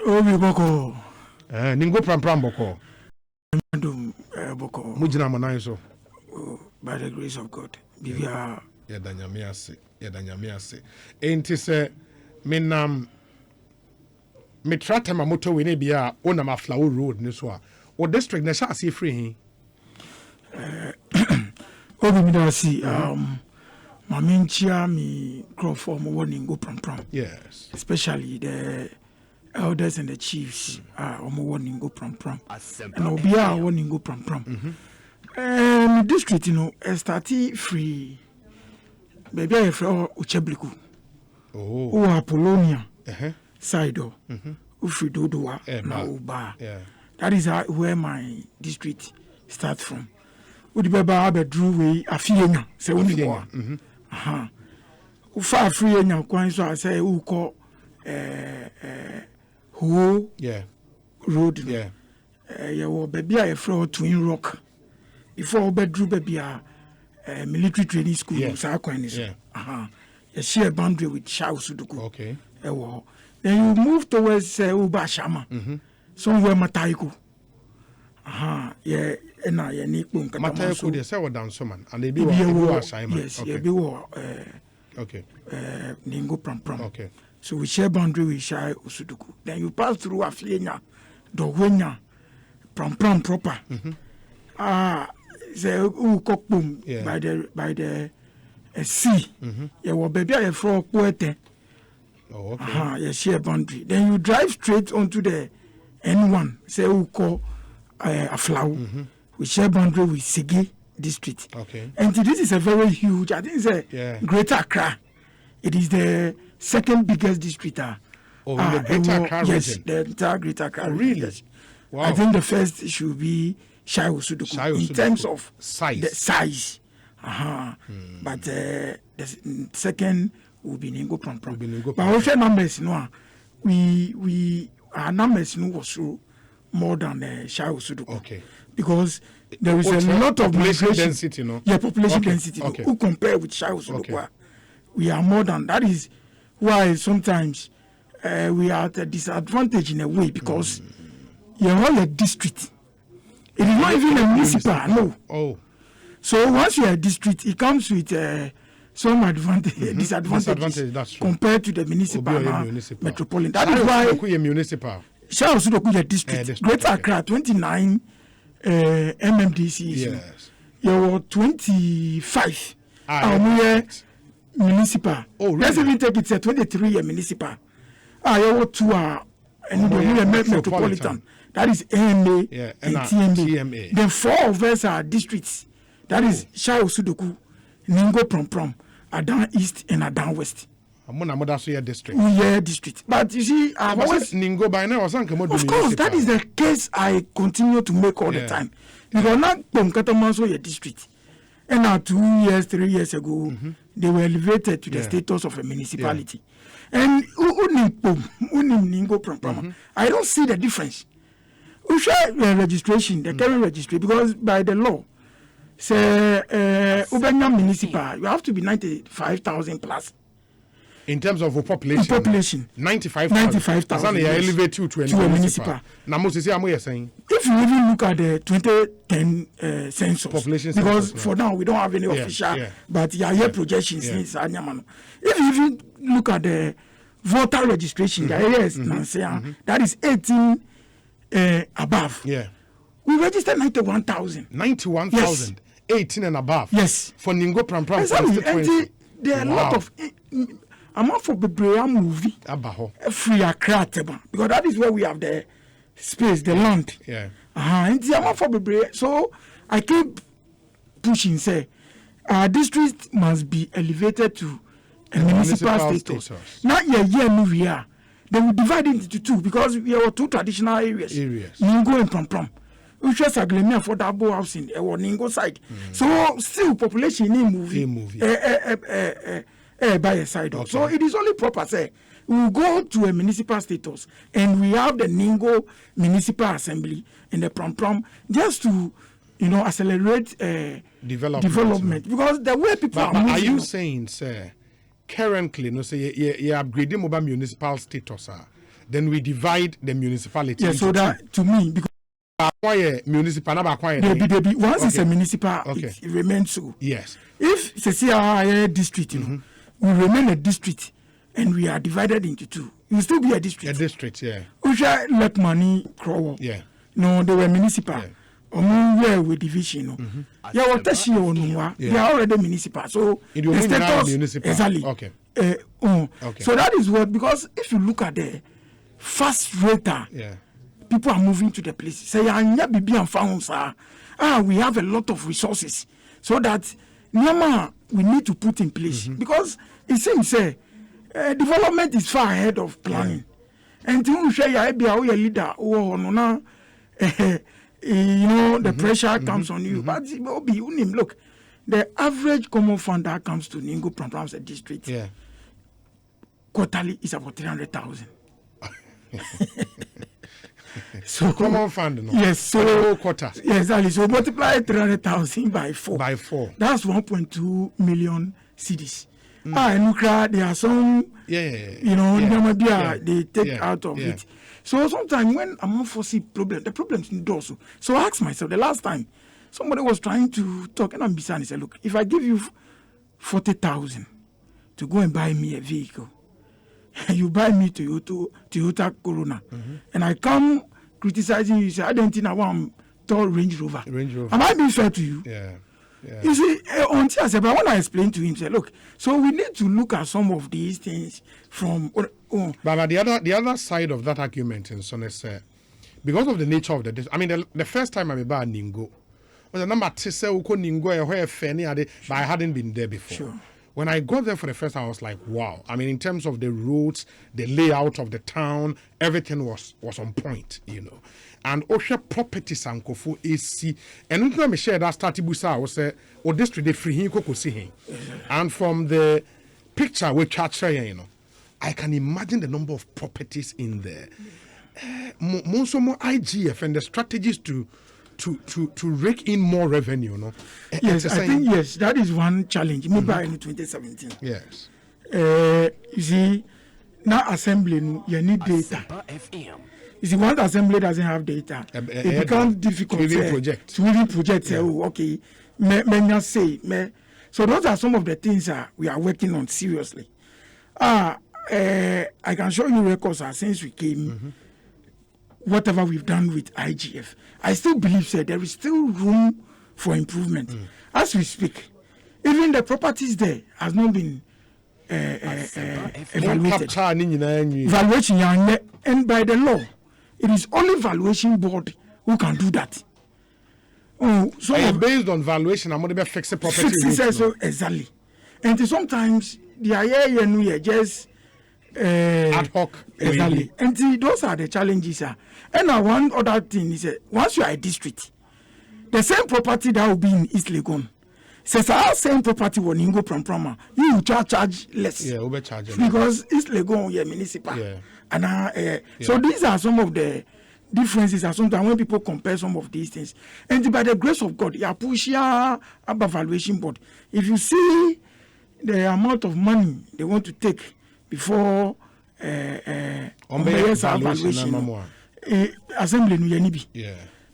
Obi boko. Ningo-Prampram boko. Boko. Mujina manai so. By the grace of God. Bibia. Yedanyame ase. Enti se menam me trata ma moto we ne bia ona ma flower road ni so a. O district na sha ase free Obi mi da si Maminchia mi Crawford mo Ningo-Prampram. Yes. Especially the elders and the chiefs omo Ningo-Prampram. And obia Ningo-Prampram. District started free. Baby I free Uchebliku. Oh. Apollonia. Side Ufridodua na Uba. That is where my district starts from. Udi beba abedru we afienya se woni bo. Ufa afienya kwan so say uko ho road. You wo baby a free Twin Rock. Before bedru baby a military training school so kwan ni so. You share boundary with Charles Duku. Okay. Then you move towards Uba Shama. Somewhere Mataiku. Na ye ni kpon kata Mataiku dey say we down so man and they be assignment. Yes, okay. Okay. Ningo-Prampram. Okay. So we share boundary with Shai Osuduku. Then you pass through Aflenya, Dogwenya, Prampram proper. Say Ukokpum by the sea. Yeah, well, baby, I from Poete. Oh, okay. You share boundary. Then you drive straight onto the N1. Say Uko Aflau. We share boundary with Sigi district. Okay. And this is a very huge, I think it's a Greater Accra. It is the second biggest district. The Greater Accra region? Yes, the entire Greater Accra region. Really? Yes. Wow. I think the first should be Shai Osuduku in terms of size. The size. But the second will be Ningo-Prampram. But our numbers, our numbers was so more than Shai Osuduku. Okay. Because there is a lot of population density, Yeah, population density. Okay. Who compare with Shai Osuduku? We are more than that. Is why sometimes we are at a disadvantage in a way because you're all a district. It is not even a municipal, no. Oh. So once you're a district, it comes with some disadvantages compared to the municipal metropolitan. That is why municipal. Shai Osuduku is a district. Greater Accra, 29 MMDCs. Yes. You were 25. Municipal. Oh, really? Let's even take it to 23 municipal. You were 2 metropolitan. That is AMA and TMA. Then 4 of us are districts. That is Shai Osuduku, Ningo-Prampram, Adan East and Adan West. District. Yeah, district. But you see, I've always Ningo by now. Of course, that is the case I continue to make all the time. Because not Katamanso your district. And now 2 years, 3 years ago, they were elevated to the status of a municipality. And Ningo-Prampram, I don't see the difference. We share registration, the current registry, because by the law, say Ubenya municipal, you have to be 95,000 plus. In terms of population, 95,000. Elevate you to a municipal. Now, most saying, if you even look at the 2010 census, population because census, for now we don't have any official, but projections. If you even look at the voter registration, that is 18 above. Yeah, we registered 91,000. 91,000, 18 and above. Yes, for Ningo-Prampram. Exactly. There are a lot of. I'm not for Bebrea movie. Free Accra, because that is where we have the space, the land. Yeah. And I'm not for Bebrea. So I keep pushing, say, our district must be elevated to a municipal status. Not we are. They will divide it into 2 because we have 2 traditional areas. Ningo and Prampram. We just agreement for double housing or Ningo side. So still population in movie. By a side. Okay. So it is only proper say we will go to a municipal status and we have the Ningo Municipal Assembly and the Prampram just to accelerate development because the way people are moving. Are you saying, sir, currently, you upgrading mobile municipal status? then we divide the municipality. Yeah, so that to me, because acquire municipal, not acquire. Once it's a municipal, it remains so. Yes. If it's a district, you know, we remain a district and we are divided into two. It will still be a district. A district, yeah. We shall let money crawl. Yeah. No, they were municipal. Yeah. Or with division. No. They are already municipal. So the status municipal. Exactly. Okay. Okay. So that is what, because if you look at the fast rate, people are moving to the place. Say, we have a lot of resources, so that we need to put in place, because it seems development is far ahead of planning. And you say a leader, the pressure comes on you. But look, the average common fund that comes to Ningo-Prampram district quarterly is about 300,000. So common fund, no? Yes, so quarter. Yes, exactly. So multiply 300,000 by 4. By 4. That's 1.2 million cedis. And there are some, they take out of it. So sometimes when I'm unforeseen problem, the problems in also. So I asked myself, the last time somebody was trying to talk, and I'm beside, he said, look, if I give you 40,000 to go and buy me a vehicle, you buy me Toyota Corona, and I come criticizing you, say, I don't think I want tall Range Rover. Am I being fair to you? Yeah. You see, until I said, but when I explained to him, say, look, so we need to look at some of these things from. But the other side of that argument, and so is, because of the nature of I mean, the first time I about Ningo, was a number to say Ningo where Fanny but I hadn't been there before. Sure. When I got there for the first time, I was like, wow. I mean, in terms of the roads, the layout of the town, everything was on point, you know. And Osha properties and Kofu AC. And when I share that started busa, I was say, oh, district they free him could see him. And from the picture we chat, you know, I can imagine the number of properties in there. More IGF and the strategies to rake in more revenue, no? Yes, I think yes, that is one challenge. Maybe in 2017. Yes. You see, now assembling, you need data. You see, once assembly doesn't have data, it becomes difficult to even project. Oh, okay, so those are some of the things we are working on seriously. I can show you records since we came. Whatever we've done with IGF, I still believe there is still room for improvement. As we speak, even the properties there has not been evaluated. Valuation, and by the law, it is only valuation board who can do that. So based on valuation, I'm going to fix the property. So exactly, and sometimes the IAN just ad hoc. Exactly, and those are the challenges. And one other thing is, once you are a district, the same property that will be in East Legon, says our same property will Ningo-Prampram, you will charge less. Yeah, overcharge. Because East Legon is municipal. Yeah. And so these are some of the differences. And sometimes when people compare some of these things, and by the grace of God, you push your valuation board. If you see the amount of money they want to take before valuation. Assembly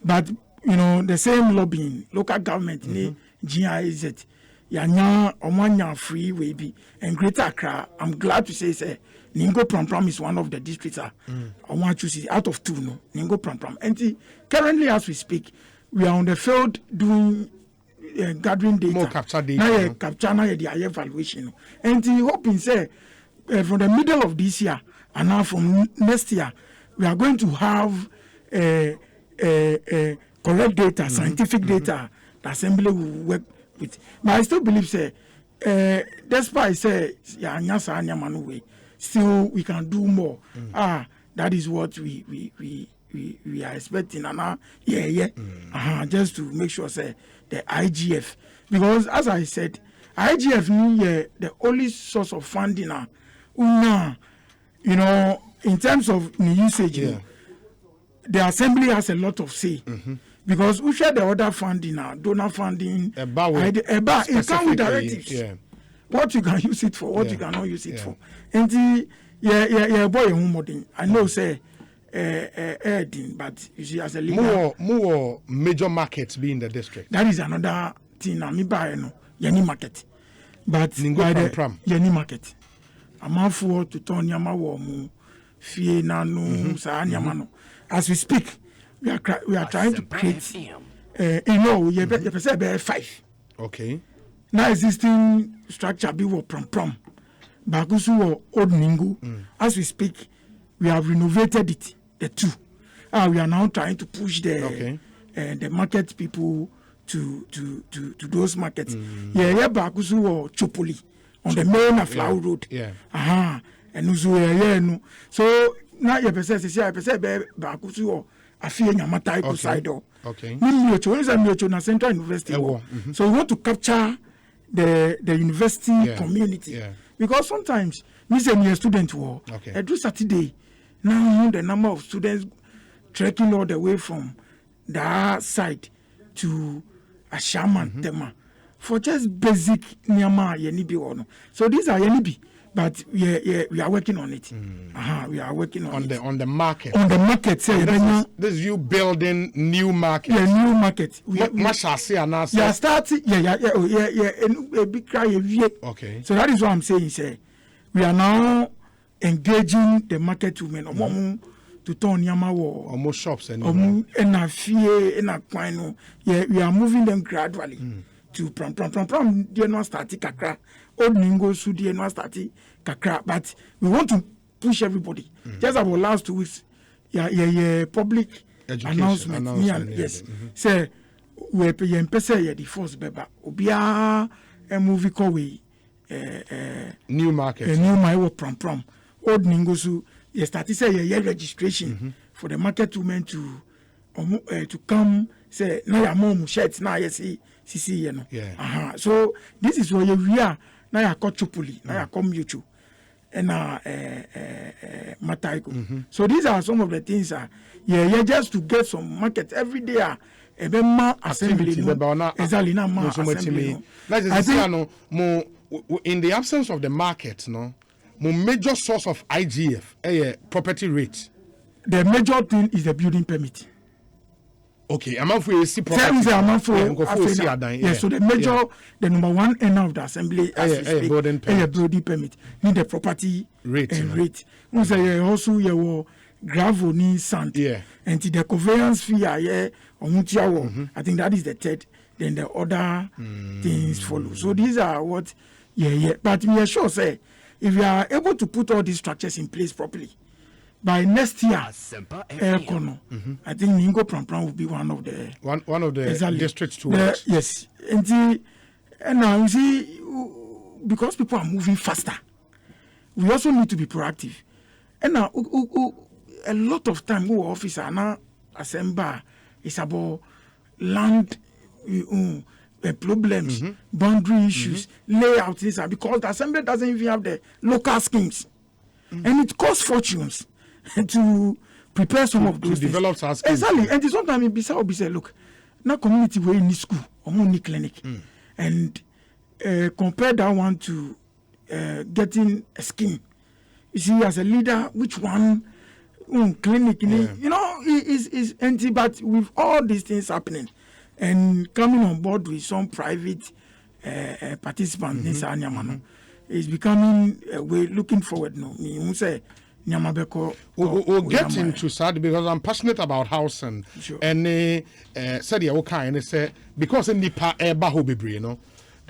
but you know the same lobbying local government GIZ free way be and Greater Accra. I'm glad to say Ningo-Prampram is one of the districts I want to see out of 2 Ningo-Prampram, and currently as we speak we are on the field doing gathering data, more capture data, now capture now the evaluation, and hoping from the middle of this year and now from next year we are going to have correct data, scientific data the assembly will work with. But I still believe despite still we can do more. That is what we are expecting, and just to make sure the IGF, because as I said, IGF the only source of funding you know, in terms of usage, the assembly has a lot of say. Because we share the other funding donor funding, it comes with directives. What you can use it for, what you cannot use it for. And Yeah, boy, modern. I know, say, but you see, as a leader, more major markets be in the district. That is another thing. I mean, by Yeni market, but Ningo-Prampram Yeni market. I'm out for to turn Yama Fie Nano Sanyamano. As we speak, we are trying to create. You say 5. Okay. Now existing structure be what Prampram, Bakusu or Old Ningo. As we speak, we have renovated it. The 2. We are now trying to push the market people to those markets. Bakusu or Chopoli on the main Flower Road. And no. So now you say Bakusu or Afia Nyamata side. Okay. Na Central University. So we want to capture the university community. Because sometimes me say me a student every Saturday now the number of students trekking all the way from that side to Ashaman Tema for just basic Nyama Yenibi ono. So these are Yenibi, but we are working on it. We are working on the market. On the market, say this is you building new market. New market. We start. Okay. So that is what I'm saying. Say we are now engaging the market women. To turn Yamawo almost shops and we are moving them gradually to Prampram. They not starting kakra. Old Ningo Su they not starting kakra. But we want to push everybody. Just about last 2 weeks, public announcement. Yes, say we pay the first beba. Obia a movie called new market. New market Prampram. Old Ningo Su. You started say registration for the market women to come say now your mom shirts now you see So this is where we are now. You call Chupuli now you come Mutual and Mataiko. So these are some of the things just to get some market every day. Assembly exactly now assembly. I think in the absence of the market, major source of IGF, property rate. The major thing is the building permit. Okay, I'm out for see property. Yes, so the major, the number one end of the assembly is building permit. Need the property rate. We say also your gravel need sand. And the conveyance fee I think that is the third. Then the other things follow. So these are what but we are sure say. If we are able to put all these structures in place properly, by next year, I think Ningo-Prampram will be one of the districts to work. Yes, and now you see, because people are moving faster, we also need to be proactive. And now a lot of time, our office are now assemble is about land. Problems, boundary issues, layout, because the assembly doesn't even have the local schemes, and it costs fortunes to prepare some of those. To develop our schemes. Exactly, and sometimes it be say, look, now community we need school or need clinic, and compare that one to getting a scheme. You see, as a leader, which one clinic? Is empty, but with all these things happening. And coming on board with some private participants, is becoming we're looking forward. We'll get into that because I'm passionate about housing. Sure. And said and say because in the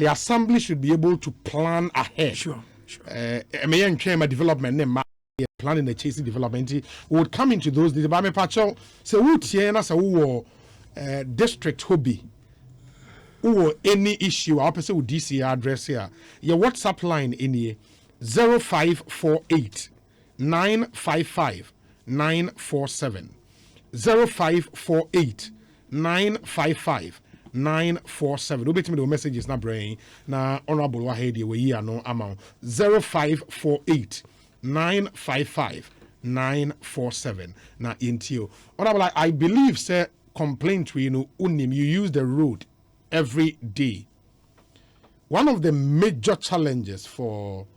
assembly should be able to plan ahead. Sure. Development planning the chasing development would come into those details. But me so district hobby or any issue our person with DC address here your WhatsApp line in here 0548 955 947 0548 955 947 obey me the messages na brain na honorable wahedi we here no amount 0548 955 947 na intio honorable I believe say complaint we unim you use the road every day. One of the major challenges for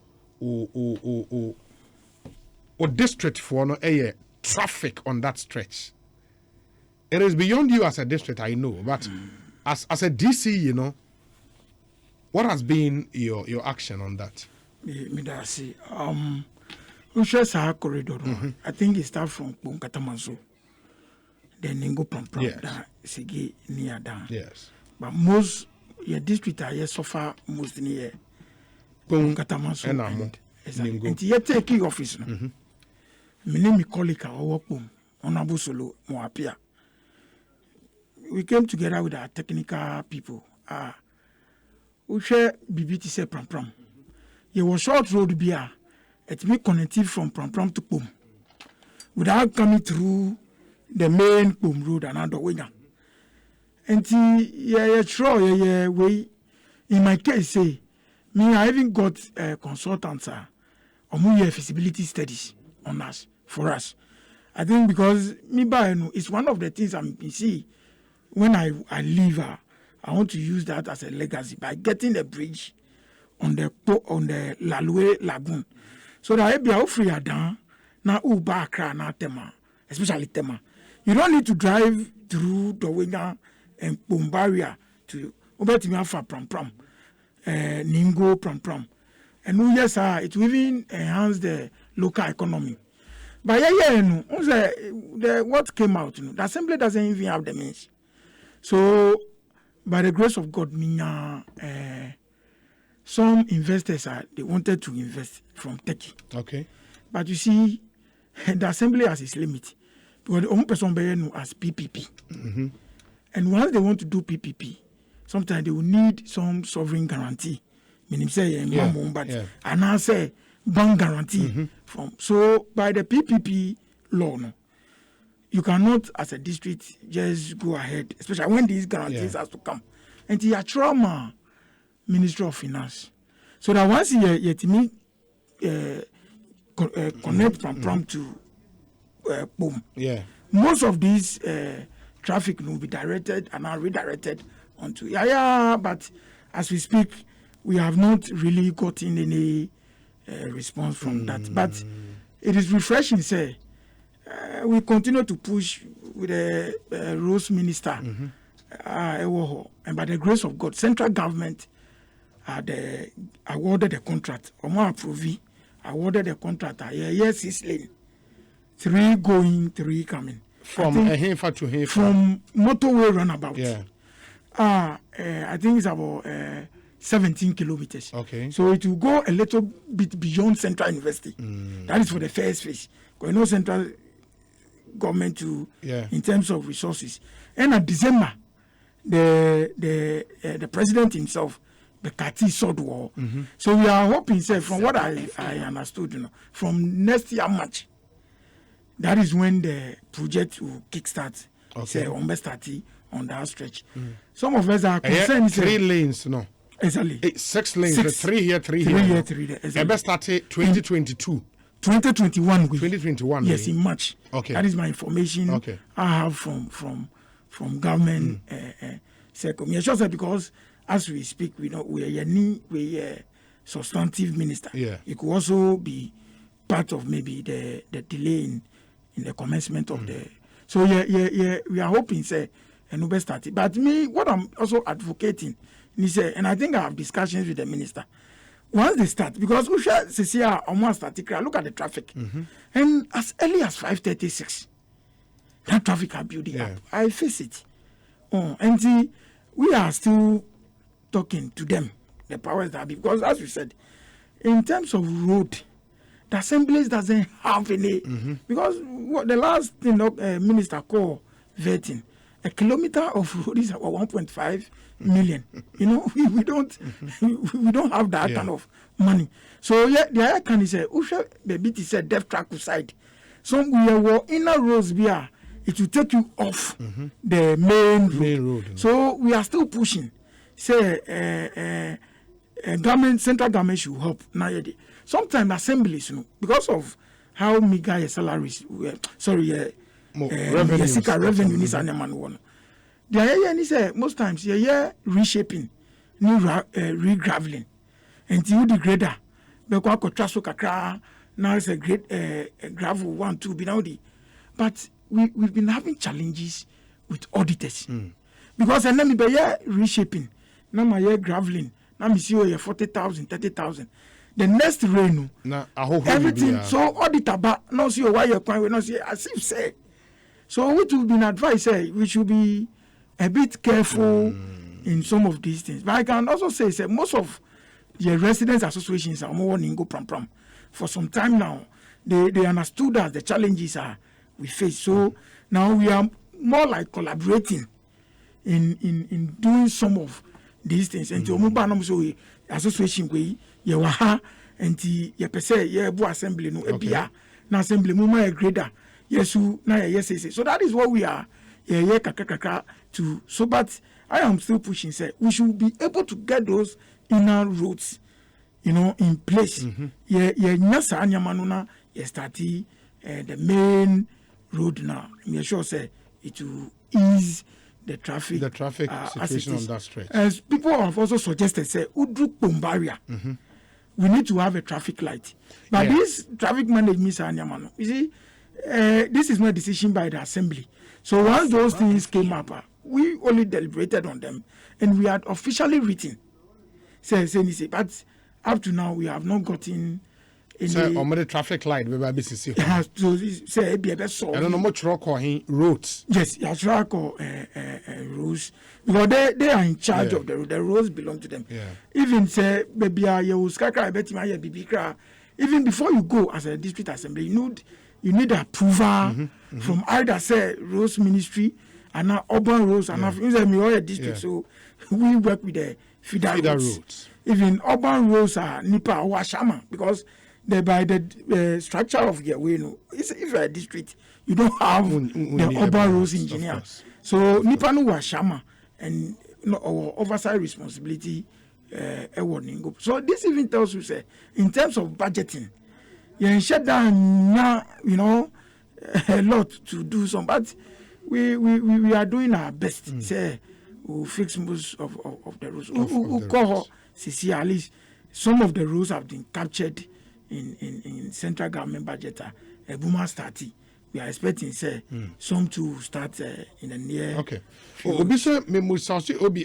or district for no traffic on that stretch. It is beyond you as a district, I know, but as a DC, you know, what has been your action on that? Corridor. I think it starts from Katamaso, then Ningo-Prampram Dce near down. Yes. But most your district are suffer most near Katamaso and you take office. My name is colleague or Honorable Solo Moapia. We came together with our technical people. We share BBT say Prampram. It was short road beer. It be connected from Prampram to Pum without coming through the main Pum road and other way. And sure, way. In my case, say me, I even got consultants on feasibility studies on us for us. I think because me by it's one of the things I'm see when I leave. I want to use that as a legacy by getting a bridge on the Lalue Lagoon. So that I be free down now Uba Accra na Tema, especially Tema. You don't need to drive through the Winga and Bombaria to Obetimiafa Prampram, Ningo-Prampram. And yes, it will even enhance the local economy. But what came out, the assembly doesn't even have the means. So by the grace of God, some investors they wanted to invest from Turkey. Okay. But you see, the assembly has its limit. Because the only person as PPP. And once they want to do PPP, sometimes they will need some sovereign guarantee. Meaning say and I say bank guarantee from. So by the PPP law, you cannot as a district just go ahead, especially when these guarantees has to come. And the trauma Ministry of Finance. So that once you connect Prampram to Boom, most of these traffic will be directed and are redirected onto but as we speak, we have not really gotten any response from that. But it is refreshing, say, we continue to push with the Rose Minister, and by the grace of God, central government awarded the contract, or more approved, awarded the contract, 6 lane, 3 going, 3 coming. From Hefa to Hefa? From motorway runabout. I think it's about 17 kilometers. Okay. So it will go a little bit beyond Central University. That is for the first phase. Because central government in terms of resources. And at December, the president himself, the Kati sword war. So we are hoping, say, from what I understood, from next year March, that is when the project will kickstart. Say on on that stretch. Some of us are concerned. 3 lanes, no. Exactly. 6 lanes. 3 here, 3 here. 3 here, 3 there. Exactly. It started 2022. 2021. 2021. Yes, in March. Okay. That is my information. Okay. I have from government. Because as we speak, we know we are substantive minister. Yeah. It could also be part of maybe the delay in the commencement of the. So we are hoping say and we start it. But me, what I'm also advocating, and I think I have discussions with the minister. Once they start, because we shall see almost static. Look at the traffic, and as early as 5:36, that traffic are building up. I face it. And we are still talking to them, the powers that be, because as we said, in terms of road, the assemblies doesn't have any, because what the last thing minister called vetting, a kilometer of road is about 1.5 million. We don't have that kind of money. So the other can is Usha the BT said depth track side. So we were inner roads here. It will take you off the main road. So we are still pushing. Say government, central government should help nowadays. Sometimes assemblies, because of how meager salaries, revenue is one. The idea most times reshaping, new re-graveling, and you the grader, because trash kakra, now it's a great gravel 1, 2 Binaudi. But we've been having challenges with auditors. Because and then we reshaping. Now my year graveling. Now me see 40,000, 30,000. The next rain, everything. So auditor, but no see why you're crying. No see as if say. So what we've been advised, we should be a bit careful in some of these things. But I can also say most of the residents associations are more Ningo-Prampram. For some time now, they understood that the challenges we face. So now we are more like collaborating in doing some of these things. And to association we and the per assembly no ebia na assembly muma grader yesu na yes. So that is what we are kakaka to. So but I am still pushing say we should be able to get those inner roads in place. Nyasa anyamanuna start the main road now. Me sure say it will ease the traffic situation on that stretch. As people have also suggested, say Udruk Bombaria, we need to have a traffic light. But this traffic management, you see, this is not a decision by the assembly. So once those things came up, we only deliberated on them, and we had officially written. But up to now, we have not gotten. On the traffic light, we have say I don't know much rock or roads. Yes, roads because they are in charge of the road. The roads belong to them. Even say baby, even before you go as a district assembly, you need approval from either say roads ministry and now urban roads and a district. So we work with the feeder roads. Even urban roads are Nipa or Washama because by the structure of the way, if you're a district, you don't have the urban roads engineer. So Nipa no Washama and our oversight responsibility Ningo. So this even tells you say in terms of budgeting, you shut down a lot to do some, but we are doing our best. Say we'll fix most of the roads. At least some of the roads have been captured in central government budget. Boomer starting. We are expecting some to start in the near. Okay. Obi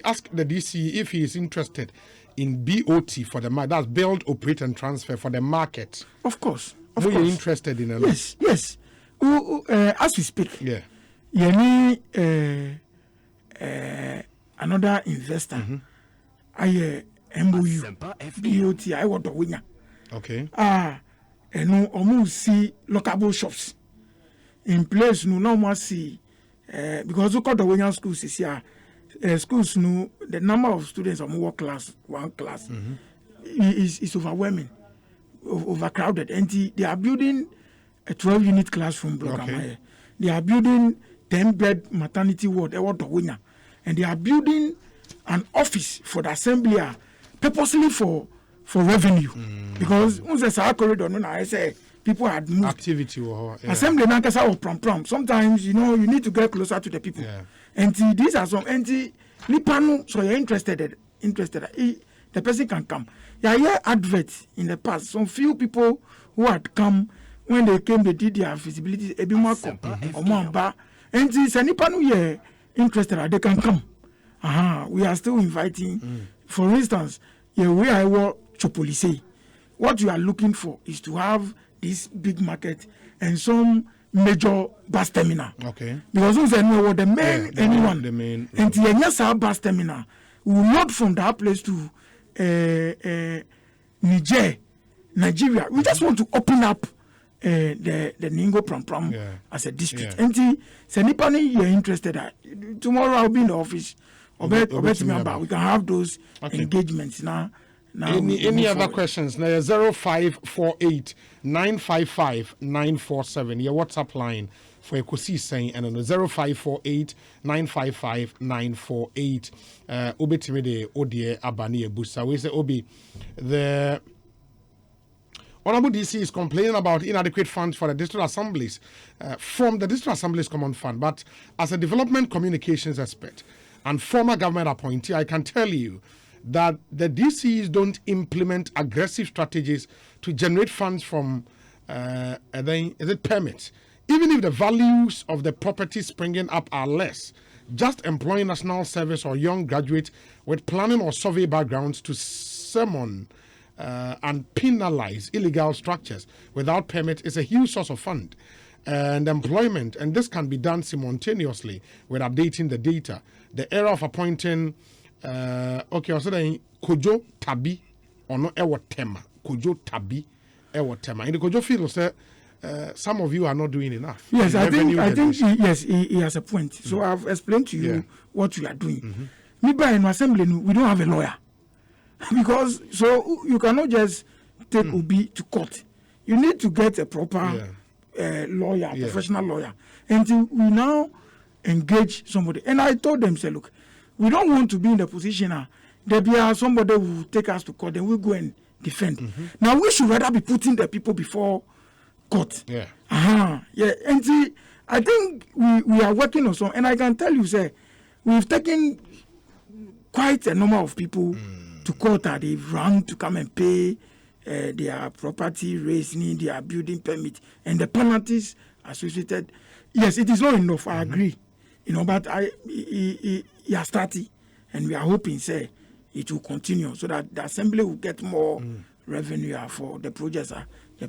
ask the DC if he is interested in BOT for the market. That's build, operate, and transfer for the market. Of course. Are you interested in a lot? Yes. As we speak, you need another investor. I MOU BOT. I want to win. Okay. And almost see lockable shops in place. No more see because we got the winning schools this year. Schools the number of students are more one class is overwhelming, overcrowded, and they are building a 12-unit classroom block. Okay. They are building 10-bed maternity ward. And they are building an office for the assembly purposely for revenue because once the corridor, I say people had moved. Activity assembly nankasa or prom. Sometimes you need to get closer to the people. And these are some Nipano, so you're interested. The person can come. Yeah, adverts in the past. Some few people who had come when they came, they did their feasibility. And see, Nipano interested, they can come. We are still inviting. For instance, where I work, Chopolise. What you are looking for is to have this big market and some major bus terminal. Okay. Because those are the main anyone. The main. And the bus terminal will load from that place to Nigeria. We just want to open up the Ningo-Prampram as a district. And Senipani, you're interested. Tomorrow I'll be in the office. We can have those engagements now. Any other questions? Now 0548 955 947. Your WhatsApp line for Ekosiisen and on the 0548 955 948. Obi timide odie abani ebusa. We say Obi the Honorable DC is complaining about inadequate funds for the district assemblies from the district assemblies common fund. But as a development communications expert and former government appointee, I can tell you that the DCs don't implement aggressive strategies to generate funds from and then is it permits? Even if the values of the property springing up are less, just employing national service or young graduates with planning or survey backgrounds to summon and penalize illegal structures without permit is a huge source of fund and employment, and this can be done simultaneously with updating the data. The era of appointing okay, I was saying Kojo Tabi or no Ewa Tema. Kojo Tabi Ewa Tema. In the Kojo field, say some of you are not doing enough. Yes, I think he has a point. So I've explained to you what we are doing. Me by an assembly, we don't have a lawyer. Because so you cannot just take Obi to court. You need to get a proper lawyer, professional lawyer. Until we now engage somebody. And I told them, say, look, we don't want to be in the position there be somebody who will take us to court, then we'll go and defend. Now we should rather be putting the people before court. Yeah. And see, I think we are working on some, and I can tell you, say, we've taken quite a number of people to court that they've run to come and pay their property raising, their building permit, and the penalties associated. Yes, it is not enough, I agree. But he has started, and we are hoping, say, it will continue so that the assembly will get more revenue for the projects. You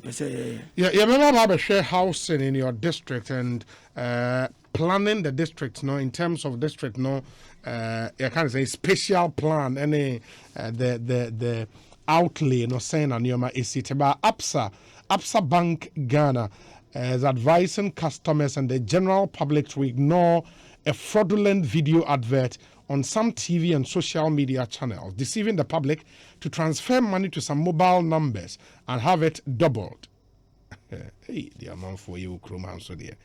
remember about share housing in your district and planning the district, in terms of district, you can't say special plan, any the outlay, saying and is it about APSA Bank Ghana is advising customers and the general public to ignore a fraudulent video advert on some TV and social media channels, deceiving the public to transfer money to some mobile numbers and have it doubled. Hey, the amount for you, Kruma, so there.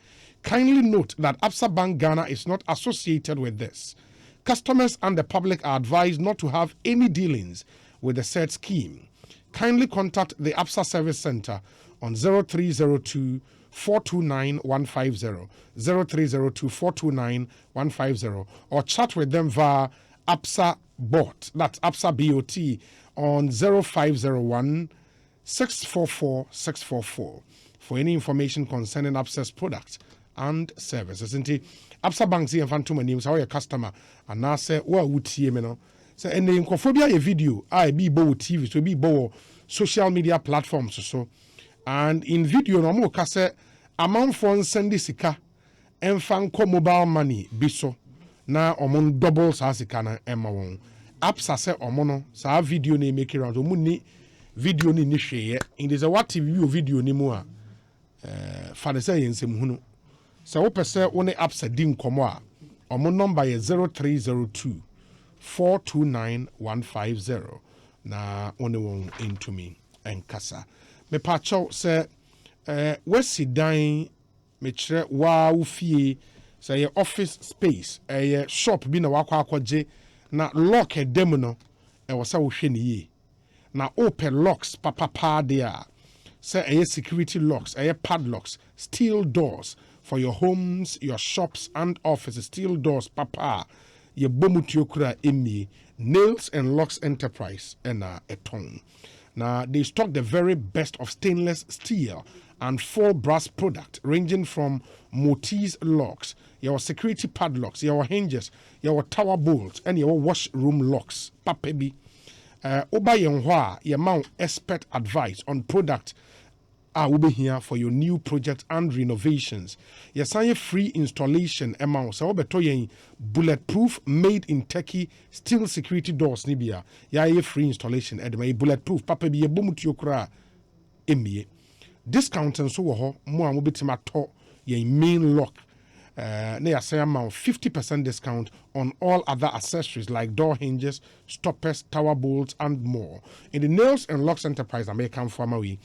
Kindly note that APSA Bank Ghana is not associated with this. Customers and the public are advised not to have any dealings with the said scheme. Kindly contact the APSA Service Center on 0302 429 150, 0302 429 150, or chat with them via APSA bot, that's APSA BOT, on 0501 644 644 for any information concerning APSA's products and services. APSA Bank see Phantom names, how your customer, and now say, well, would see me no. So, and the incophobia a video, I be bow TV, so be bow social media platforms so. And in video, no more kase amount for send sika enfan ko mobile money biso na omon double sa sika na emma won. APSA se omono sa video na make around omuni video ni hweye. In this what TV video ni mu a fa de say ensem hunu. So wo pese wo ne APSA di nkomo a omon number ye 0302 429 150 na one won into me enkasa. Me pacho se wesi dan me kire wa ufie se ye office space ye shop bi na wakwa akwaje na lock edem no wo sa wo hwe ne yi na open locks papa there se ye security locks padlocks, steel doors for your homes, your shops and offices, steel doors papa ye bomutuo kura emi nails and locks enterprise and a ton. Now, they stock the very best of stainless steel and full brass product ranging from Mortise locks, your security padlocks, your hinges, your tower bolts, and your washroom locks. Papebi. Oba yenhwa, your mount expert advice on product will be here for your new project and renovations. Your sign free installation amount. So obeto bulletproof made in Turkey steel security doors nibia. Ya free installation edema bulletproof. Papa bi ebomuti okura emie. Discount and so ho mo a mobetima to your main lock. Na ya say amount 50% discount on all other accessories like door hinges, stoppers, tower bolts and more. In the nails and locks enterprise American Farmawi.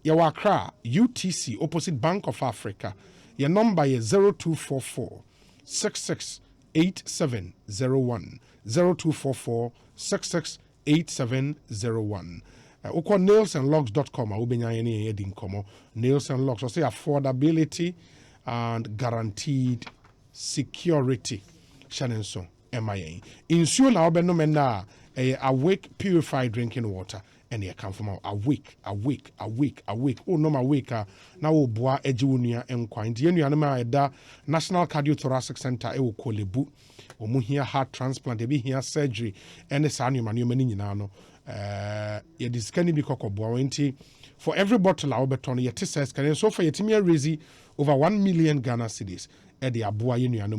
Yawa Accra, UTC, opposite Bank of Africa. Your number is 0244 668701. 0244 668701. Uko nailsandlocks.com. Ubenya any edin komo. Nails and locks. Say affordability and guaranteed security. Shannon so MIA. Insure na obenomena awake purified drinking water. and you come from awake. Oh, no, my wake. Now, oh, boy, Ejunia and Quine. The Union National Cardiothoracic Center, Ewo Kolebu. Omu here heart transplant, ebi here surgery, and the sanu manu many no. Ye discani be cocoa for every bottle I beton ye says can so for yetimia raise over 1 million Ghana cedis at the Abua Union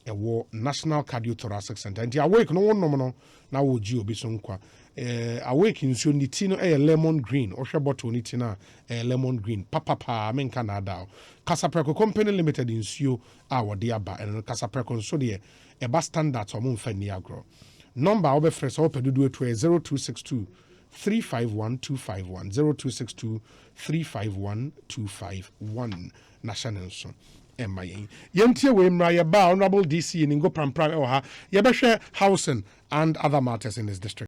a war National Cardiothoracic Center. And the awake no one nominal now would you be sonkwa. Awake in soon nitino a lemon green or shaboto nitina a lemon green papa men canada Casapreco Company Limited in Sio our dear and Casapreco so dear a bus standard or moon feniagro. Number over fresh open to do it to a 0262 351 251 0262 351 251 National Son. Yentie we mra Honorable DC Ningo-Prampram Dce yebehwe housing and other matters in this district.